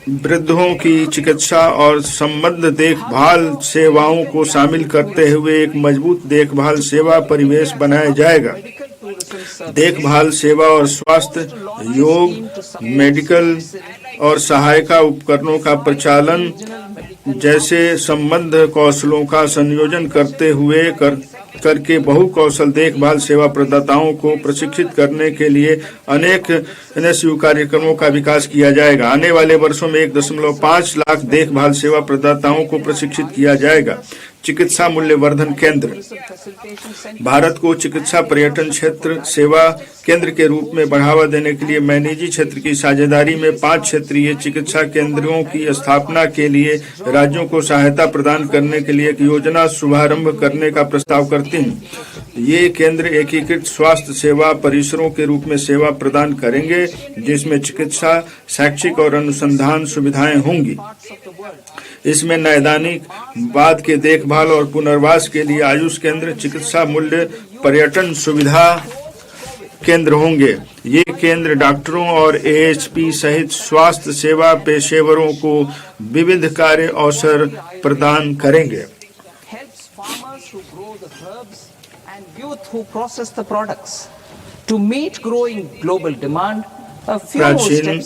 वृद्धों की चिकित्सा और संबद्ध देखभाल सेवाओं को शामिल करते हुए एक मजबूत देखभाल सेवा परिवेश बनाया जाएगा। देखभाल सेवा और स्वास्थ्य, योग, मेडिकल और सहायता उपकरणों का प्रचालन जैसे संबद्ध कौशलों का संयोजन करके बहु कौशल देखभाल सेवा प्रदाताओं को प्रशिक्षित करने के लिए अनेक एनएसयू कार्यक्रमों का विकास किया जाएगा। आने वाले वर्षों में 1.5 लाख देखभाल सेवा प्रदाताओं को प्रशिक्षित किया जाएगा। चिकित्सा मूल्यवर्धन केंद्र भारत को चिकित्सा पर्यटन क्षेत्र सेवा केंद्र के रूप में बढ़ावा देने के लिए मैं निजी क्षेत्र की साझेदारी में 5 क्षेत्रीय चिकित्सा केंद्रों की स्थापना के लिए राज्यों को सहायता प्रदान करने के लिए एक योजना शुभारंभ करने का प्रस्ताव करती हूँ। ये केंद्र एकीकृत स्वास्थ्य सेवा परिसरों के रूप में सेवा प्रदान करेंगे, जिसमें चिकित्सा, शैक्षिक और अनुसंधान सुविधाएं होंगी। इसमें नैदानिक बाद के देखभाल और पुनर्वास के लिए आयुष केंद्र, चिकित्सा मूल्य पर्यटन सुविधा केंद्र होंगे। ये केंद्र डॉक्टरों और एएचपी सहित स्वास्थ्य सेवा पेशेवरों को विविध कार्य अवसर प्रदान करेंगे। प्राचीन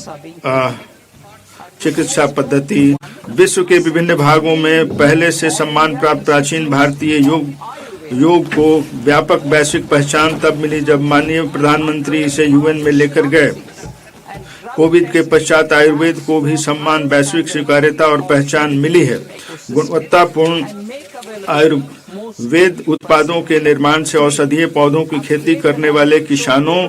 चिकित्सा पद्धति विश्व के विभिन्न भागों में पहले से सम्मान प्राप्त प्राचीन भारतीय योग को व्यापक वैश्विक पहचान तब मिली जब माननीय प्रधानमंत्री इसे यूएन में लेकर गए। कोविड के पश्चात आयुर्वेद को भी सम्मान, वैश्विक स्वीकार्यता और पहचान मिली है। गुणवत्तापूर्ण आयुर्वेद उत्पादों के निर्माण से औषधीय पौधों की खेती करने वाले किसानों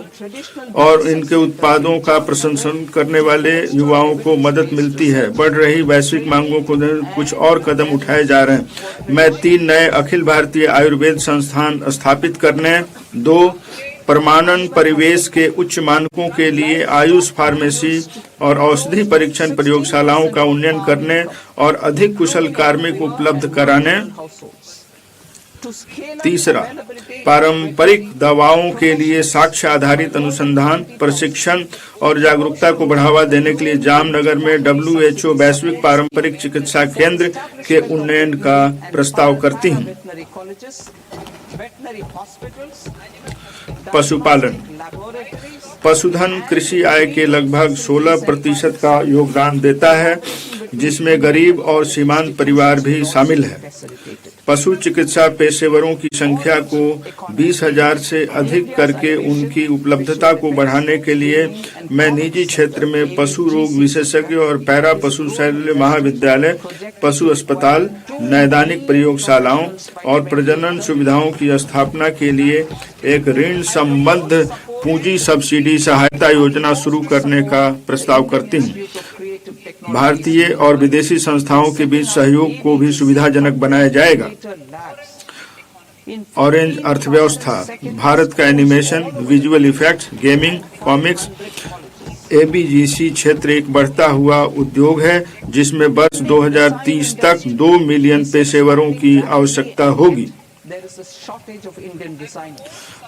और इनके उत्पादों का प्रशंसन करने वाले युवाओं को मदद मिलती है। बढ़ रही वैश्विक मांगों को कुछ और कदम उठाए जा रहे हैं। मैं 3 नए अखिल भारतीय आयुर्वेद संस्थान स्थापित करने, 2 प्रमाणन परिवेश के उच्च मानकों के लिए आयुष फार्मेसी और औषधि परीक्षण प्रयोगशालाओं का उन्नयन करने और अधिक कुशल कार्मिक उपलब्ध कराने, 3 पारंपरिक दवाओं के लिए साक्ष्य आधारित अनुसंधान, प्रशिक्षण और जागरूकता को बढ़ावा देने के लिए जामनगर में WHO वैश्विक पारंपरिक चिकित्सा केंद्र के उन्नयन का प्रस्ताव करती हूँ। पशुपालन पशुधन कृषि आय के लगभग 16% का योगदान देता है, जिसमें गरीब और सीमांत परिवार भी शामिल है। पशु चिकित्सा पेशेवरों की संख्या को 20,000 से अधिक करके उनकी उपलब्धता को बढ़ाने के लिए मैं निजी क्षेत्र में पशु रोग विशेषज्ञ और पैरा पशु शल्य महाविद्यालय, पशु अस्पताल, नैदानिक प्रयोगशालाओं और प्रजनन सुविधाओं की स्थापना के लिए एक ऋण संबद्ध पूंजी सब्सिडी सहायता योजना शुरू करने का प्रस्ताव करती हूँ। भारतीय और विदेशी संस्थाओं के बीच सहयोग को भी सुविधाजनक बनाया जाएगा। ऑरेंज अर्थव्यवस्था भारत का animation, visual effects, gaming, comics, AVGC क्षेत्र एक बढ़ता हुआ उद्योग है, जिसमें वर्ष 2030 तक 2 मिलियन पेशेवरों की आवश्यकता होगी।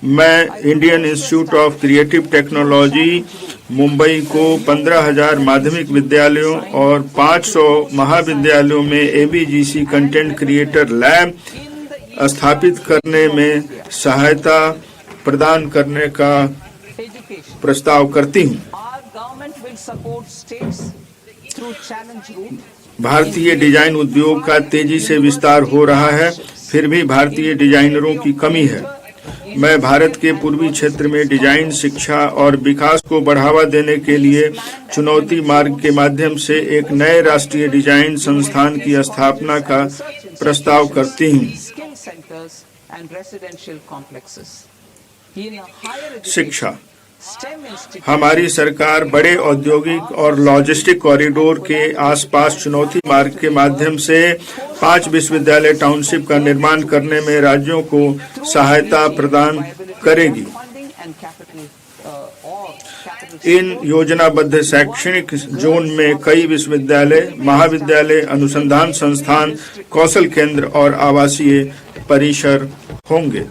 मैं Indian institute of creative technology Mumbai को 15,000 माध्यमिक विद्यालयों और 500 महाविद्यालयों में एबीजीसी कंटेंट क्रिएटर लैब स्थापित करने में सहायता प्रदान करने का प्रस्ताव करती हूँ। भारतीय डिजाइन उद्योग का तेजी से विस्तार हो रहा है, फिर भी भारतीय डिजाइनरों की कमी है। मैं भारत के पूर्वी क्षेत्र में डिजाइन शिक्षा और विकास को बढ़ावा देने के लिए चुनौती मार्ग के माध्यम से एक नए राष्ट्रीय डिजाइन संस्थान की स्थापना का प्रस्ताव करती हूँ। शिक्षा हमारी सरकार बड़े औद्योगिक और लॉजिस्टिक कॉरिडोर के आसपास चुनौती मार्ग के माध्यम से 5 विश्वविद्यालय टाउनशिप का निर्माण करने में राज्यों को सहायता प्रदान करेगी। इन योजनाबद्ध शैक्षणिक जोन में कई विश्वविद्यालय, महाविद्यालय, अनुसंधान संस्थान, कौशल केंद्र और आवासीय परिसर होंगे।